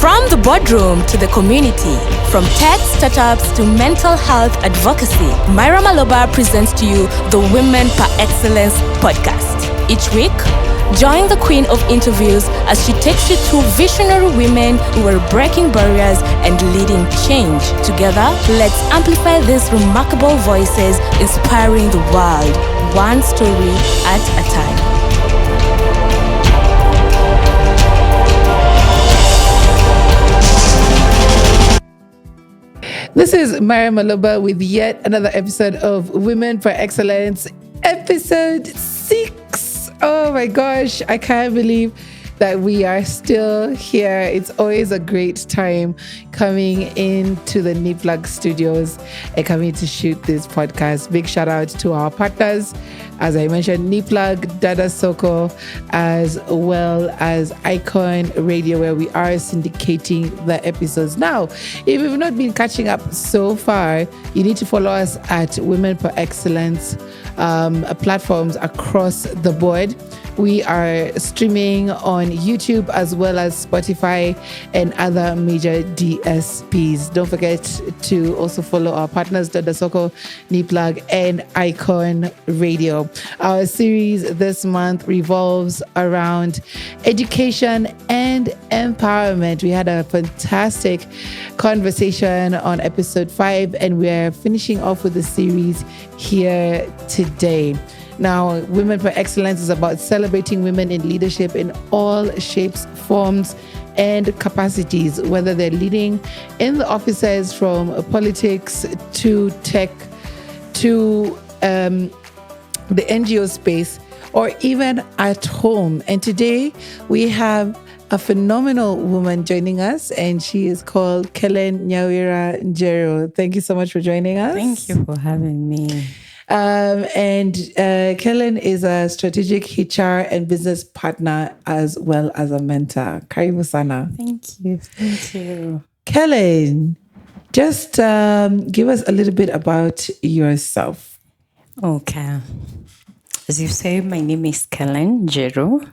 From the boardroom to the community, from tech startups to mental health advocacy, Myra Maloba presents to you the Women Per Excellence podcast. Each week, join the queen of interviews as she takes you through visionary women who are breaking barriers and leading change. Together, let's amplify these remarkable voices, inspiring the world, one story at a time. This is Myra Maloba with yet another episode of Women for Excellence, episode 6. Oh my gosh, I can't believe that we are still here. It's always a great time coming into the Niplug studios and coming to shoot this podcast. Big shout out to our partners, as I mentioned, Niplug, Dada Soko, as well as Icon Radio, where we are syndicating the episodes. Now, if you've not been catching up so far, you need to follow us at Women for Excellence platforms across the board. We are streaming on YouTube as well as Spotify and other major DSPs. Don't forget to also follow our partners, Dada Soko, Niplug, and Icon Radio. Our series this month revolves around education and empowerment. We had a fantastic conversation on episode 5, and we're finishing off with the series here today. Now, Women for Excellence is about celebrating women in leadership in all shapes, forms, and capacities, whether they're leading in the offices, from politics to tech to the NGO space, or even at home. And today we have a phenomenal woman joining us, and she is called Kellen Nyawira Njeru. Thank you so much for joining us. Thank you for having me. Kellen is a strategic HR and business partner as well as a mentor. Karibu sana. Thank you. Thank you. Kellen, just give us a little bit about yourself. Okay. As you say, my name is Kellen Njeru.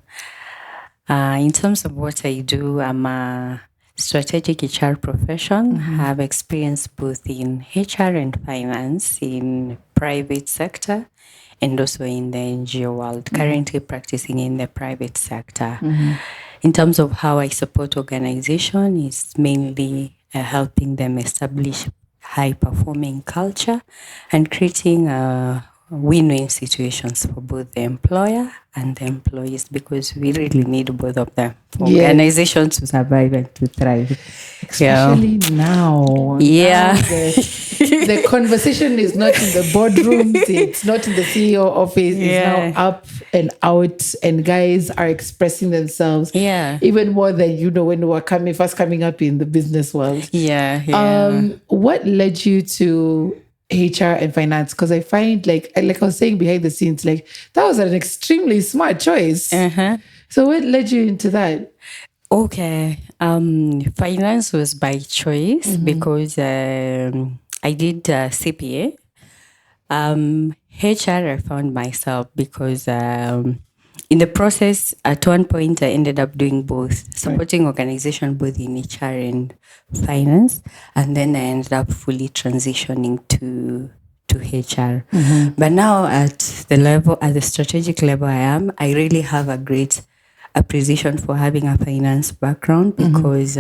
In terms of what I do, I'm a strategic HR profession. I have experience both in HR and finance in private sector and also in the NGO world. Currently practicing in the private sector. In terms of how I support organization, is mainly helping them establish high performing culture and creating win-win situations for both the employer and the employees, because we really need both of them for organizations to survive and to thrive. Especially now. Yeah. Now the conversation is not in the boardroom, it's not in the CEO office, it's now up and out, and guys are expressing themselves even more than, when we were first coming up in the business world. What led you to HR and finance? Because I find, like I was saying behind the scenes, like that was an extremely smart choice. So what led you into that? Okay. Finance was by choice because I did CPA. HR, I found myself because in the process, at one point, I ended up doing both, supporting organization both in HR and finance, and then I ended up fully transitioning to HR. But now at the strategic level I really have a great appreciation for having a finance background, because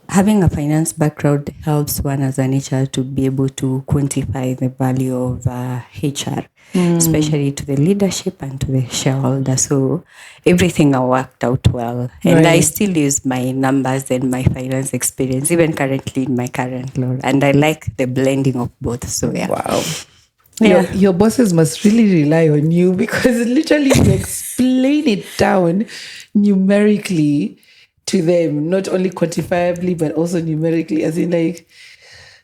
having a finance background helps one as an HR to be able to quantify the value of HR, especially to the leadership and to the shareholder. So everything worked out well. And I still use my numbers and my finance experience, even currently in my current role. And I like the blending of both. So Wow. Your bosses must really rely on you, because literally you explain it down numerically to them, not only quantifiably, but also numerically, as in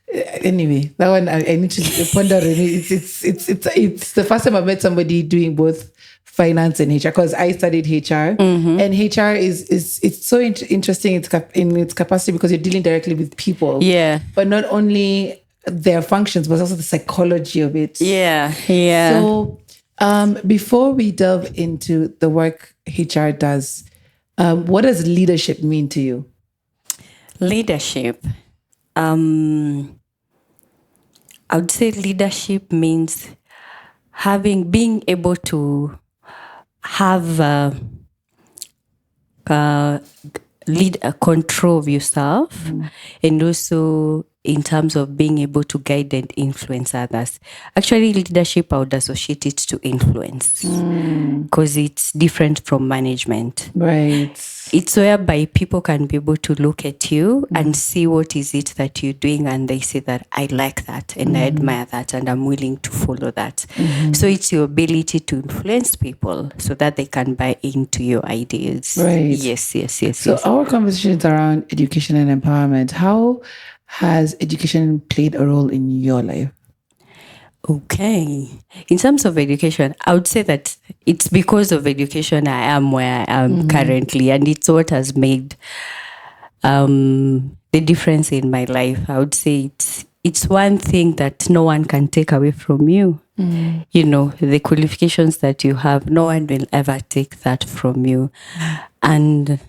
anyway, that one I need to ponder on it. It's the first time I met somebody doing both finance and HR, because I studied HR, and HR is so interesting in its capacity, because you're dealing directly with people. But not only their functions, but also the psychology of it. So before we delve into the work HR does, what does leadership mean to you? Leadership. I would say leadership means being able to have lead a control of yourself, and also in terms of being able to guide and influence others. Actually, leadership, I would associate it to influence because it's different from management. Right. It's whereby people can be able to look at you and see what is it that you're doing, and they say that I like that and I admire that and I'm willing to follow that. So it's your ability to influence people so that they can buy into your ideas. Right. Yes. So our conversation is around education and empowerment. How has education played a role in your life? Okay. In terms of education, I would say that it's because of education I am where I am currently, and it's what has made the difference in my life. I would say it's one thing that no one can take away from you. You know, the qualifications that you have, no one will ever take that from you. And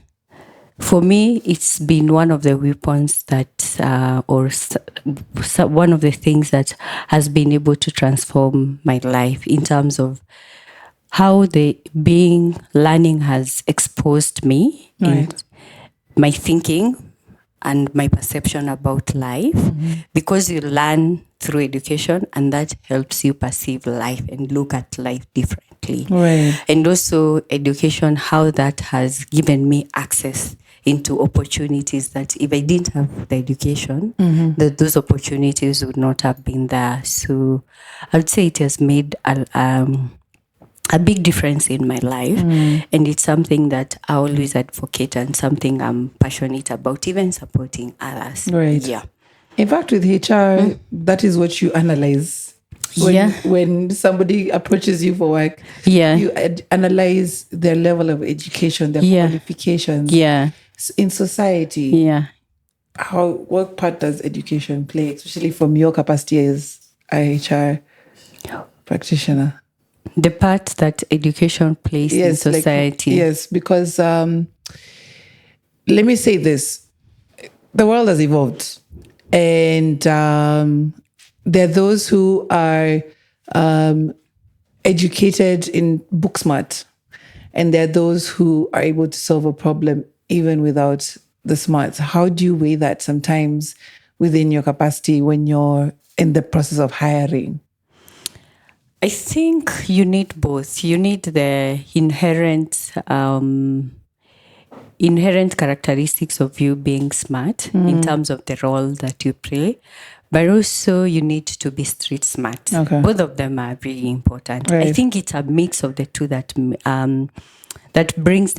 for me, it's been one of the weapons that, one of the things that has been able to transform my life in terms of how learning has exposed me in my thinking and my perception about life, because you learn through education, and that helps you perceive life and look at life differently. Right. And also education, how that has given me access into opportunities that if I didn't have the education, that those opportunities would not have been there. So I would say it has made a big difference in my life, and it's something that I always advocate and something I'm passionate about, even supporting others. Right. Yeah. In fact, with HR, that is what you analyze. When somebody approaches you for work, you analyze their level of education, their qualifications. Yeah. In society, Yeah. What part does education play, especially from your capacity as a HR practitioner? The part that education plays in society. Because let me say this. The world has evolved. And there are those who are educated in book smart. And there are those who are able to solve a problem even without the smarts. How do you weigh that sometimes within your capacity when you're in the process of hiring? I think you need both. You need the inherent characteristics of you being smart in terms of the role that you play, but also you need to be street smart. Okay. Both of them are really important. Right. I think it's a mix of the two that brings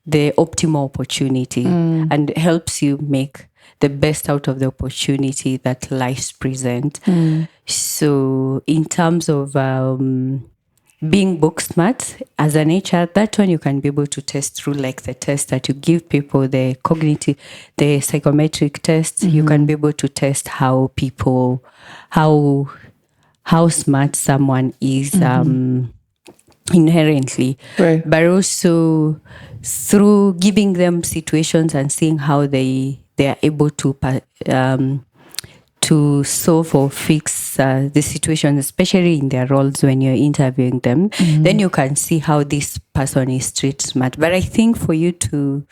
the optimal opportunity and helps you make the best out of the opportunity that life presents. So in terms of being book smart as an HR, that one you can be able to test through, like the test that you give people, the cognitive, the psychometric test. You can be able to test how smart someone is inherently, Right. but also through giving them situations and seeing how they are able to solve or fix the situation, especially in their roles when you're interviewing them. Then you can see how this person is street smart. But I think for you to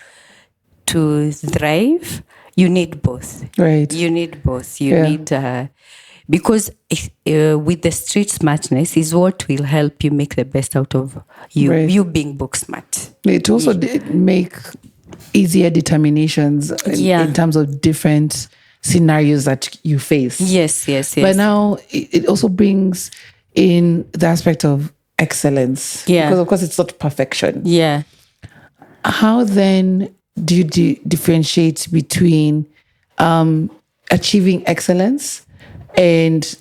thrive, you need both. Right. You need both. You need because with the street smartness is what will help you make the best out of you. Right. You being book smart. It also make easier determinations in terms of different scenarios that you face. Yes. But now it also brings in the aspect of excellence. Yeah. Because of course it's not perfection. Yeah. How then do you differentiate between achieving excellence and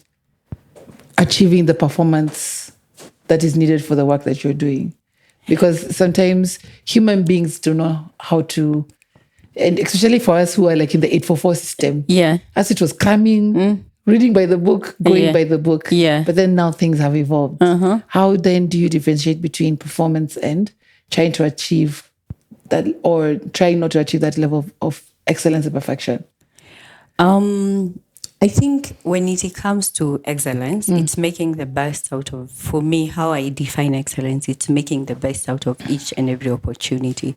achieving the performance that is needed for the work that you're doing? Because sometimes human beings don't know how to, and especially for us who are like in the 844 system. Yeah. As it was coming, reading by the book, going by the book. Yeah. But then now things have evolved. How then do you differentiate between performance and trying to achieve that, or trying not to achieve that level of excellence and perfection? I think when it comes to excellence, it's making the best out of, for me, how I define excellence, it's making the best out of each and every opportunity.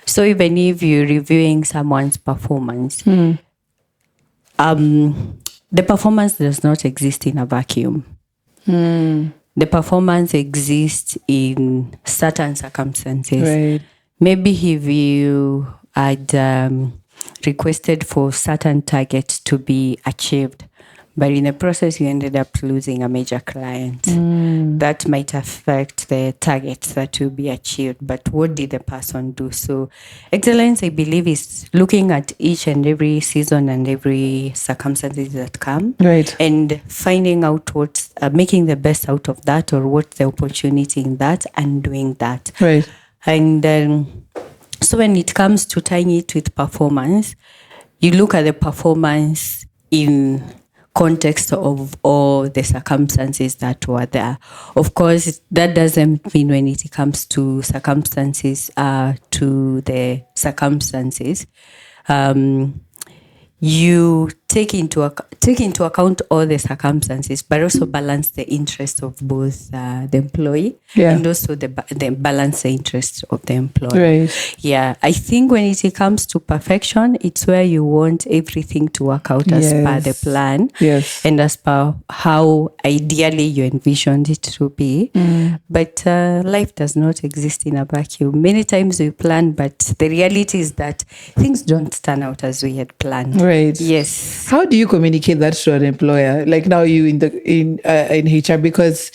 So even if you're reviewing someone's performance, the performance does not exist in a vacuum. The performance exists in certain circumstances. Right. Maybe if you had requested for certain targets to be achieved, but in the process you ended up losing a major client. That might affect the targets that will be achieved, but what did the person do? So excellence, I believe, is looking at each and every season and every circumstances that come, Right. and finding out what's making the best out of that, or what's the opportunity in that, and doing that. Right. And then, so when it comes to tying it with performance, you look at the performance in context of all the circumstances that were there. Of course, that doesn't mean when it comes to circumstances, to the circumstances, you take into account all the circumstances, but also balance the interests of both the employee and also the balance the interests of the employer. Right. Yeah, I think when it comes to perfection, it's where you want everything to work out as per the plan, and as per how ideally you envisioned it to be. But life does not exist in a vacuum. Many times we plan, but the reality is that things don't turn out as we had planned. Right. Yes. How do you communicate that to an employer? Like now you in HR, because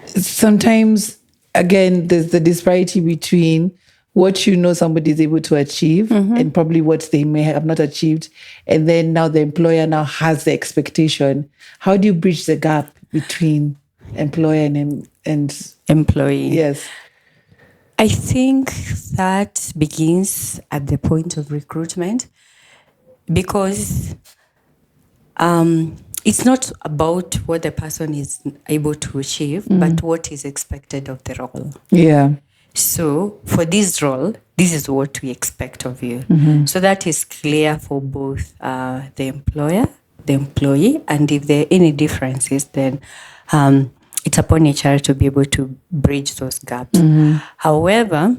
sometimes again there's the disparity between what you know somebody is able to achieve and probably what they may have not achieved, and then now the employer now has the expectation. How do you bridge the gap between employer and employee? Yes. I think that begins at the point of recruitment, because it's not about what the person is able to achieve, but what is expected of the role. Yeah. So for this role, this is what we expect of you. So that is clear for both the employer, the employee, and if there are any differences, then it's upon HR to be able to bridge those gaps. However,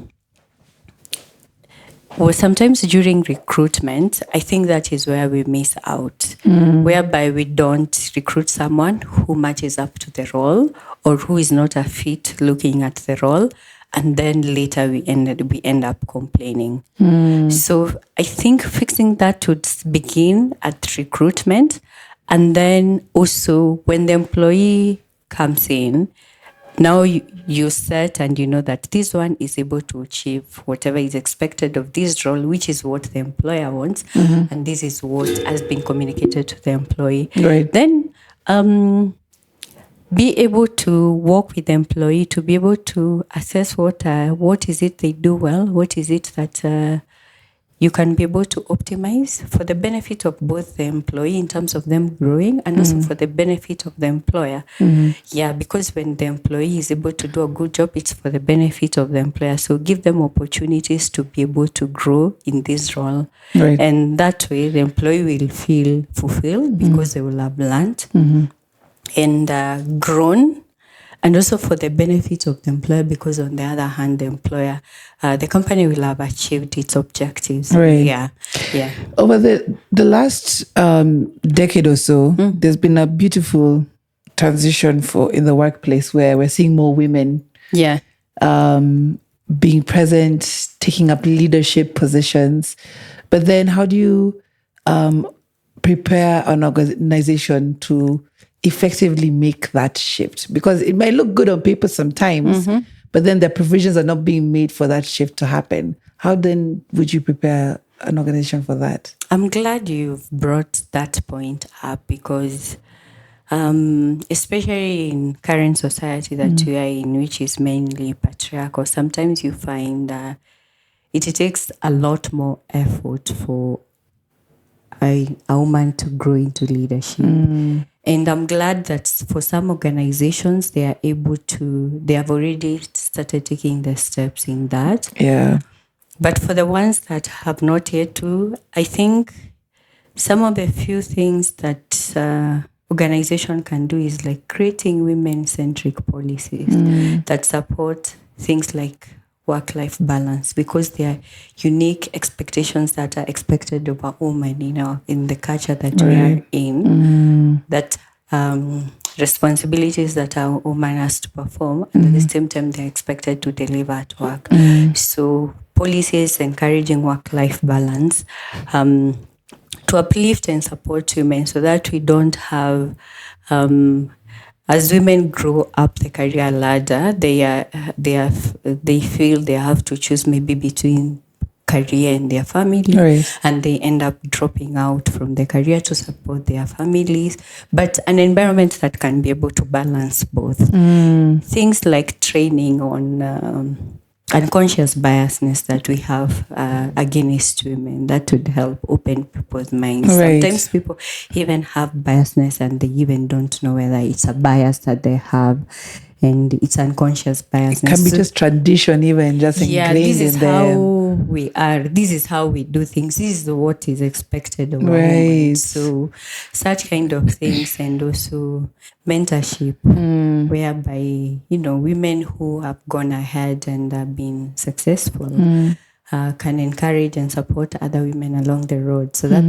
sometimes during recruitment, I think that is where we miss out, whereby we don't recruit someone who matches up to the role or who is not a fit looking at the role, and then later we end up complaining. So I think fixing that would begin at recruitment, and then also when the employee comes in, now you set and you know that this one is able to achieve whatever is expected of this role, which is what the employer wants, and this is what has been communicated to the employee. Right. Then be able to work with the employee to be able to assess what is it they do well, what is it that you can be able to optimize for the benefit of both the employee in terms of them growing, and also for the benefit of the employer. Yeah, because when the employee is able to do a good job, it's for the benefit of the employer. So give them opportunities to be able to grow in this role. Right. And that way the employee will feel fulfilled because they will have learned and grown. And also for the benefit of the employer, because on the other hand, the employer, the company will have achieved its objectives. Right. Yeah. Over the last decade or so, there's been a beautiful transition in the workplace where we're seeing more women being present, taking up leadership positions. But then how do you prepare an organization to effectively make that shift? Because it might look good on paper sometimes, but then the provisions are not being made for that shift to happen. How then would you prepare an organization for that? I'm glad you've brought that point up, because especially in current society that we are in, which is mainly patriarchal, sometimes you find it takes a lot more effort for a woman to grow into leadership. And I'm glad that for some organizations, they have already started taking the steps in that. Yeah. But for the ones that have not yet to, I think some of the few things that organization can do is like creating women-centric policies that support things like work-life balance, because there are unique expectations that are expected of a woman, in the culture that we are in, that responsibilities that a woman has to perform, and at the same time they're expected to deliver at work. So policies encouraging work-life balance, to uplift and support women, so that we don't have, as women grow up the career ladder, they feel they have to choose maybe between career and their family, and they end up dropping out from the career to support their families. But an environment that can be able to balance both. Things like training on unconscious biasness that we have against women, that would help open people's minds. Sometimes people even have biasness and they even don't know whether it's a bias that they have, and it's unconscious biasness. It can be just tradition, even just ingrained this is in them. how we are. This is how we do things. This is what is expected of a woman. So such kind of things, and also mentorship, whereby women who have gone ahead and have been successful can encourage and support other women along the road, so that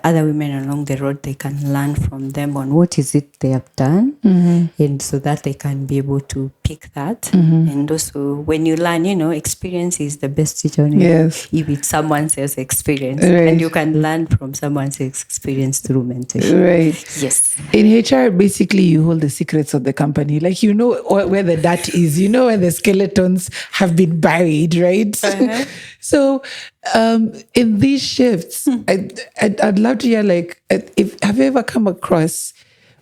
other women along the road, they can learn from them on what is it they have done, and so that they can be able to pick that. And also, when you learn, experience is the best teacher. If it's someone else's experience, and you can learn from someone else's experience through mentorship. Yes. In HR, basically, you hold the secrets of the company. Like, where the dirt is, where the skeletons have been buried, right? So, in these shifts, I'd love to hear, like, have you ever come across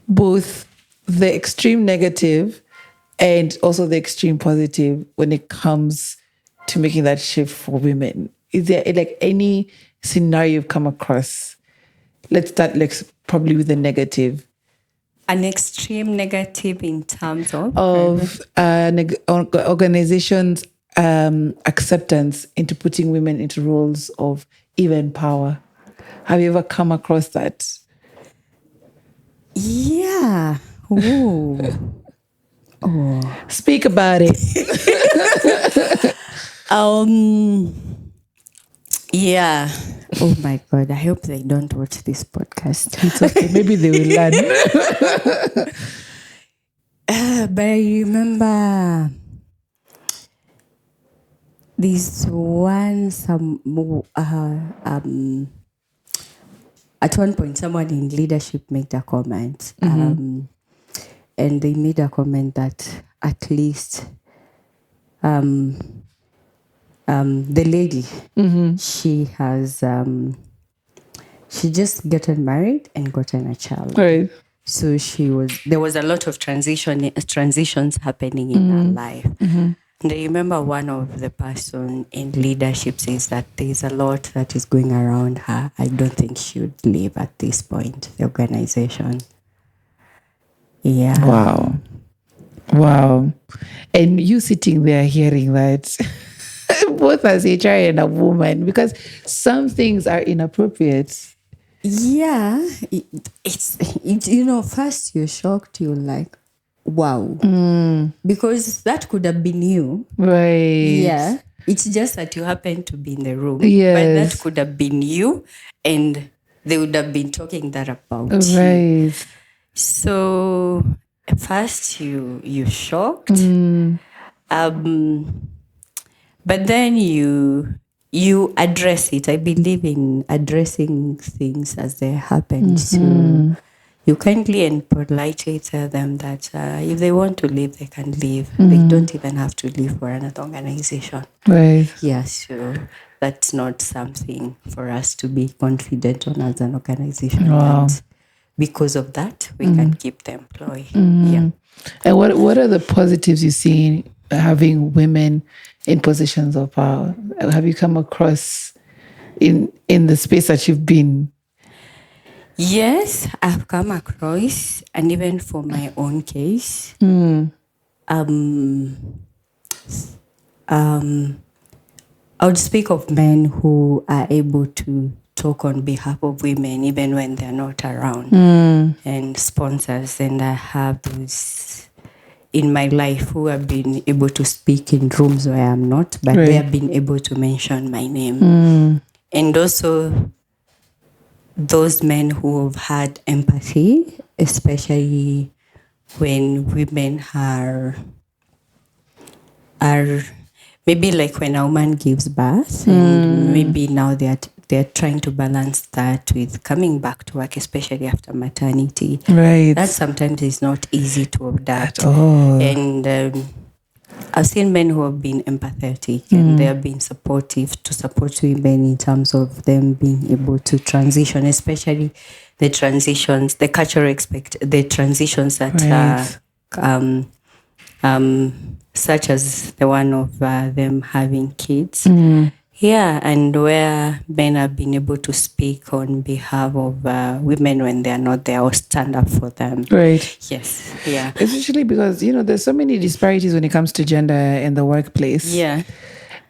both the extreme negative and also the extreme positive when it comes to making that shift for women? Is there like any scenario you've come across? Let's start probably with the negative. An extreme negative in terms of organizations' acceptance into putting women into roles of even power. Have you ever come across that? Yeah. Ooh. Speak about it. Yeah. Oh my God. I hope they don't watch this podcast. It's okay. Maybe they will learn. But I remember this one, at one point, someone in leadership made a comment. And they made a comment that at least the lady, she has she just gotten married and gotten a child. Right. So there was a lot of transitions happening in her life. And I remember one of the person in leadership says that there's a lot that is going around her. I don't think she would leave at this point, the organization. Yeah. Wow. And you sitting there hearing that, both as HR and a woman, because some things are inappropriate. Yeah. It's first you're shocked, you're like, wow. Because that could have been you. Right. Yeah. It's just that you happen to be in the room. Yes. But that could have been you, and they would have been talking that about you. Right. So first you're shocked. But then you address it. I believe in addressing things as they happen. So you kindly and politely tell them that if they want to leave, they can leave. They don't even have to leave for another organization. Right. Yes, so that's not something for us to be confident on as an organization. Wow. That because of that, we can keep the employee. Yeah. And what are the positives you see in having women in positions of power? Have you come across in the space that you've been? Yes, I've come across, and even for my own case, I would speak of men who are able to talk on behalf of women even when they're not around, and sponsors. And I have those in my life who have been able to speak in rooms where I'm not, but they have been able to mention my name. And also those men who have had empathy, especially when women are maybe like when a woman gives birth, and maybe now they're trying to balance that with coming back to work, especially after maternity. Right. That sometimes is not easy to adapt. At all. And I've seen men who have been empathetic and they have been supportive to support women in terms of them being able to transition, especially the transitions, the cultural the transitions that such as the one of them having kids. Yeah, and where men have been able to speak on behalf of women when they are not there or stand up for them. Right. Yes. Yeah. Especially because, there's so many disparities when it comes to gender in the workplace. Yeah.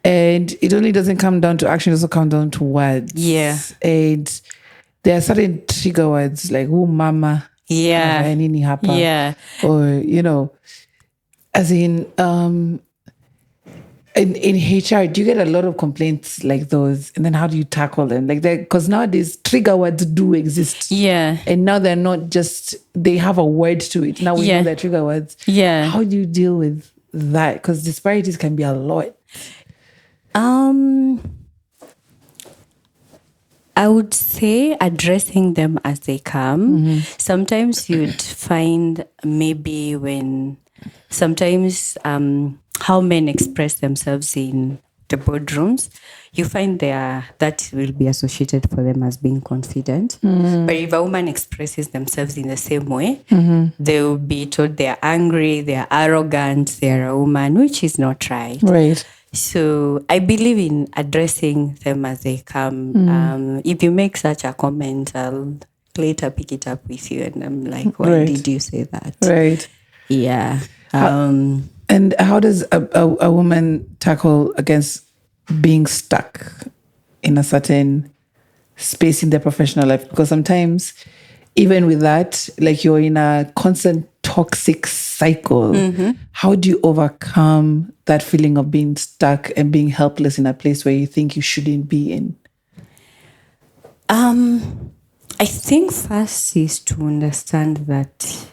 And it only doesn't come down to action, it also comes down to words. Yeah. And there are certain trigger words like, oh, mama. Yeah. Nini hapa. Yeah. Or, as in HR, do you get a lot of complaints like those? And then how do you tackle them? Like that, because nowadays trigger words do exist. Yeah. And now they're not just, they have a word to it. Now we know they're trigger words. Yeah. How do you deal with that? Because disparities can be a lot. I would say addressing them as they come. Sometimes you'd find maybe when sometimes how men express themselves in the boardrooms, you find that will be associated for them as being confident. But if a woman expresses themselves in the same way, they will be told they're angry, they're arrogant, they're a woman, which is not right. Right. So I believe in addressing them as they come. If you make such a comment, I'll later pick it up with you and I'm like, why did you say that? Right. Yeah. And how does a woman tackle against being stuck in a certain space in their professional life? Because sometimes, even with that, like you're in a constant toxic cycle. How do you overcome that feeling of being stuck and being helpless in a place where you think you shouldn't be in? I think first is to understand that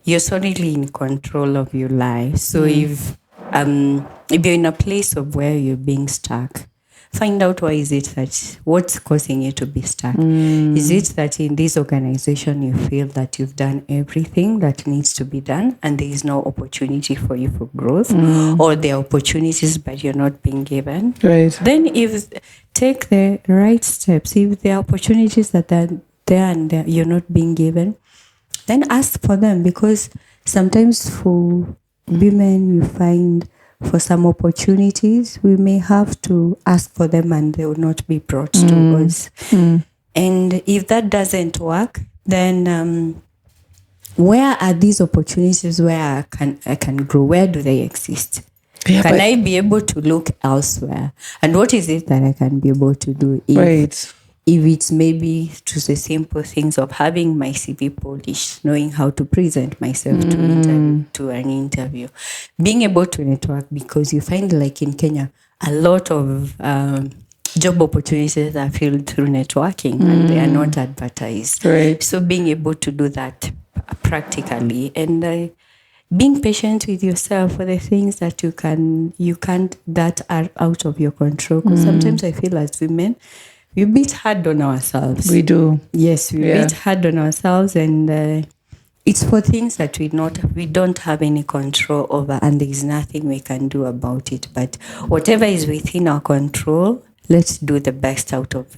you're solidly in control of your life. So if you're in a place of where you're being stuck, find out what's causing you to be stuck. Is it that in this organization you feel that you've done everything that needs to be done and there is no opportunity for you for growth, or there are opportunities but you're not being given? Right. Then take the right steps. If there are opportunities that are there and you're not being given, then ask for them, because sometimes for women you find for some opportunities we may have to ask for them and they will not be brought to us. And if that doesn't work, then where are these opportunities where I can grow? Where do they exist? Can I be able to look elsewhere? And what is it that I can be able to do? If it's maybe just the simple things of having my CV polished, knowing how to present myself to an interview, being able to network, because you find like in Kenya, a lot of job opportunities are filled through networking and they are not advertised. Right. So being able to do that practically and being patient with yourself for the things that you can't that are out of your control. Because sometimes I feel as women, we beat hard on ourselves. We do. Yes, we beat hard on ourselves, and it's for things that we don't have any control over, and there is nothing we can do about it. But whatever is within our control, let's do the best out of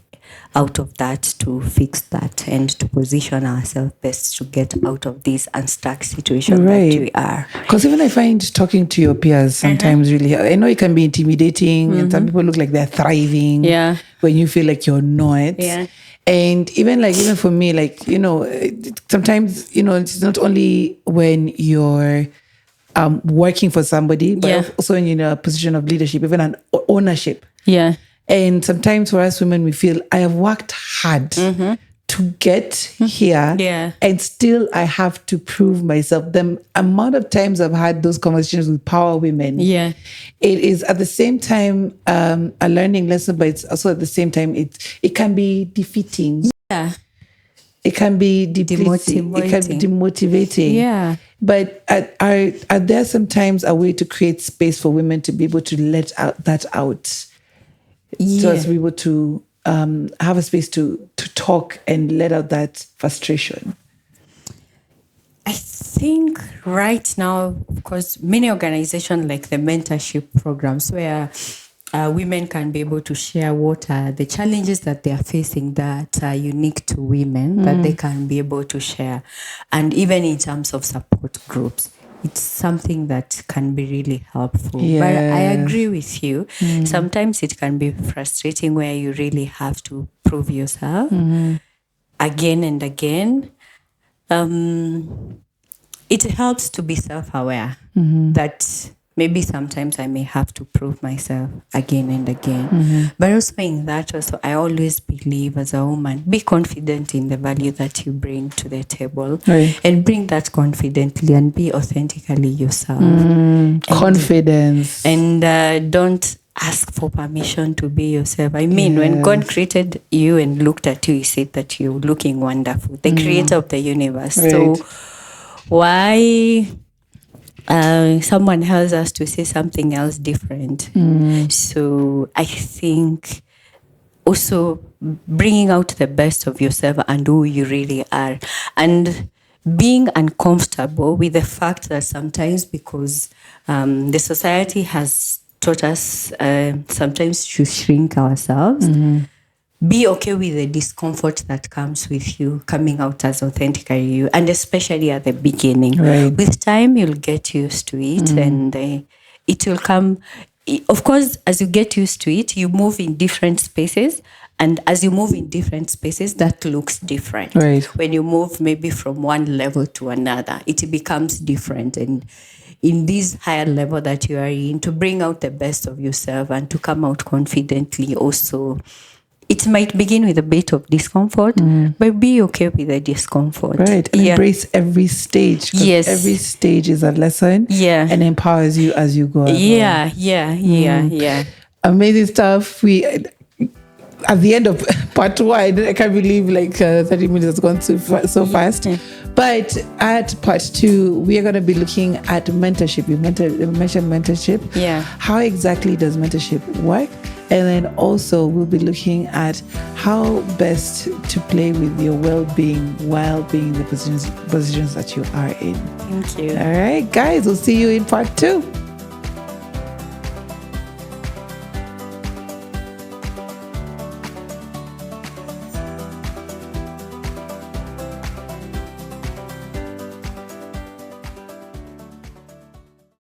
that to fix that and to position ourselves best to get out of this unstuck situation that we are. Because even I find talking to your peers sometimes really, I know it can be intimidating and some people look like they're thriving when you feel like you're not. Yeah. And even for me, sometimes, it's not only when you're working for somebody, but Yeah. also in a position of leadership, even an ownership. Yeah. And sometimes for us women, we feel I have worked hard to get here, Yeah. and still I have to prove myself. The amount of times I've had those conversations with power women, Yeah. it is at the same time a learning lesson, but it's also at the same time it can be defeating. Yeah. It can be depleting. It can be demotivating. Yeah. But are there sometimes a way to create space for women to be able to let that out? Yeah. So as we were to have a space to talk and let out that frustration. I think right now, of course, many organizations like the mentorship programs where women can be able to share what are the challenges that they are facing that are unique to women that they can be able to share. And even in terms of support groups, it's something that can be really helpful. But I agree with you. Sometimes it can be frustrating where you really have to prove yourself again and again. It helps to be self-aware that maybe sometimes I may have to prove myself again and again. But also in that also, I always believe as a woman, be confident in the value that you bring to the table. Right. And bring that confidently and be authentically yourself. Confidence. And don't ask for permission to be yourself. I mean, when God created you and looked at you, he said that you're looking wonderful. The creator of the universe. Right. So why someone else has to say something else different? So I think also bringing out the best of yourself and who you really are, and being uncomfortable with the fact that sometimes, because the society has taught us sometimes to shrink ourselves, be okay with the discomfort that comes with you coming out as authentically you, and especially at the beginning. Right. With time, you'll get used to it, and it will come. Of course, as you get used to it, you move in different spaces. And as you move in different spaces, that looks different. Right. When you move maybe from one level to another, it becomes different. And in this higher level that you are in, to bring out the best of yourself and to come out confidently also, it might begin with a bit of discomfort, but be okay with the discomfort. Right. And embrace every stage. 'Cause Yes. every stage is a lesson. Yeah. And empowers you as you go along. Yeah. Amazing stuff. We at the end of part 1, I can't believe 30 minutes has gone so fast. But at part 2, we are going to be looking at mentorship. You mentioned mentorship. Yeah. How exactly does mentorship work? And then also we'll be looking at how best to play with your well-being while being in the positions that you are in. Thank you. All right, guys, we'll see you in part 2.